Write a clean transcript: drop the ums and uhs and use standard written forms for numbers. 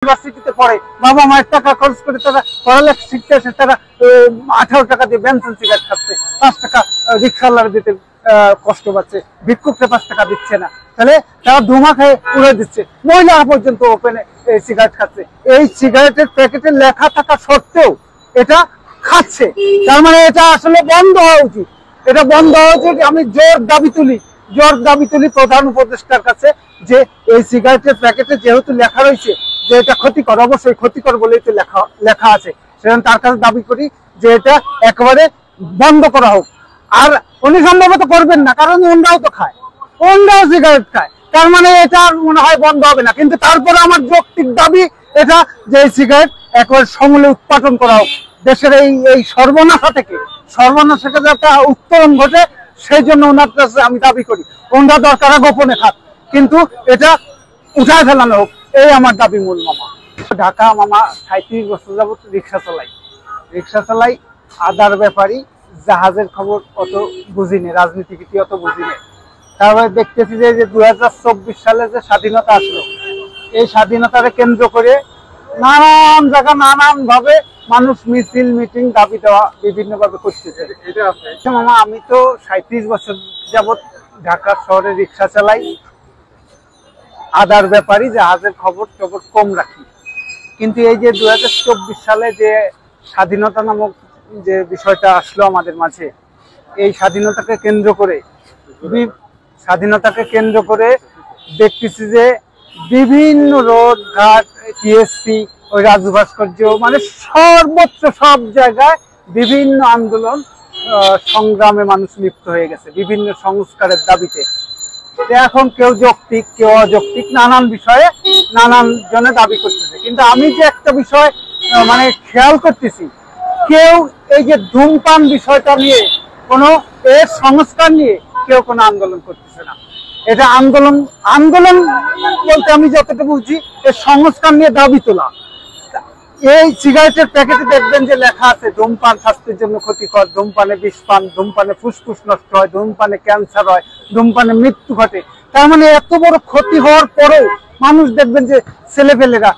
ইউনিভার্সিটিতে পড়ে, বাবা মায়ের টাকা খরচ করে তারা পড়ালেখা শিখতে আসে, তারা 18 টাকা দিয়ে বেনসন সিগারেট খাচ্ছে, 5 টাকা রিক্সাওয়ালার দিতে কষ্ট পাচ্ছে, ভিক্ষুককে 5 টাকা দিচ্ছে না, তাহলে তারা ধোঁয়া খেয়ে উড়ে দিচ্ছে, মহিলারা পর্যন্ত ওপেনে সিগারেট খাচ্ছে। এই সিগারেটের প্যাকেটে লেখা থাকা সত্ত্বেও এটা খাচ্ছে, তার মানে এটা আসলে বন্ধ হওয়া উচিত। এটা বন্ধ হওয়া উচিত। আমি জোর দাবি তুলি প্রধান উপদেষ্টার কাছে যে এই সিগারেটের প্যাকেটে যেহেতু লেখা রয়েছে যে এটা ক্ষতিকর, অবশ্যই ক্ষতিকর বলেই তো লেখা আছে, সেজন্য তার কাছে দাবি করি যে এটা একেবারে বন্ধ করা হোক। আর উনি সম্ভবত করবেন না, কারণ ওনারাও তো খায়, ওনারাও সিগারেট খায়, তার মানে এটা মনে হয় বন্ধ হবে না। কিন্তু তারপরে আমার যৌক্তিক দাবি এটা যে এই সিগারেট একেবারে সমূলে উৎপাদন করা হোক, দেশের এই সর্বনাশা থেকে একটা উত্তরণ ঘটে, সেই জন্য ওনার কাছে আমি দাবি করি ওনারা দরকার গোপনে খাক, কিন্তু এটা উঠায় ফেলানো হোক, এই আমার দাবি মূল। মামা ঢাকা, মামা 37 বছর যাবত রিক্সা চালাই, আদার ব্যাপারী, জাহাজের খবর অত বুঝিনি, রাজনীতি অত বুঝিনি। তারপরে দেখতেছি যে 2024 সালে যে স্বাধীনতা আসলো, এই স্বাধীনতাকে কেন্দ্র করে নানান জায়গা নানান ভাবে মানুষ মিছিল মিটিং দাবি দেওয়া বিভিন্ন ভাবে করতেছে। মামা আমি তো 37 বছর যাবত ঢাকা শহরে রিক্সা চালাই, আদার ব্যাপারী, জাহাজের খবর কম রাখি, কিন্তু এই যে 2024 সালে যে স্বাধীনতা নামক যে বিষয়টা আসলো আমাদের মাঝে, এই স্বাধীনতাকে কেন্দ্র করে দেখতেছি যে বিভিন্ন রোড ঘাট, টিএসসি, ওই রাজু ভাস্কর্য, মানে সর্বোচ্চ সব জায়গায় বিভিন্ন আন্দোলন সংগ্রামে মানুষ লিপ্ত হয়ে গেছে বিভিন্ন সংস্কারের দাবিতে। এখন কেউ যৌক্তিক কেউ অযৌক্তিক নানান বিষয়ে নানান জনে দাবি করতেছে, কিন্তু আমি যে একটা বিষয় মানে খেয়াল করতেছি, কেউ এই যে ধূমপান বিষয়টা নিয়ে কোনো এর সংস্কার নিয়ে কেউ কোনো আন্দোলন করতেছে না। এটা আন্দোলন বলতে আমি যতটা বুঝি এর সংস্কার নিয়ে দাবি তোলা। এই সিগারেটের প্যাকেটে দেখবেন যে লেখা আছে ধূমপান স্বাস্থ্যের জন্য ক্ষতিকর, ধূমপানে বিষপান, ধূমপানে ফুসফুস নষ্ট হয়, ধূমপানে ক্যান্সার হয়, ধূমপানে মৃত্যু ঘটে। তার মানে এত বড় ক্ষতি হওয়ার পরেও মানুষ দেখবেন যে ছেলেপেলেরা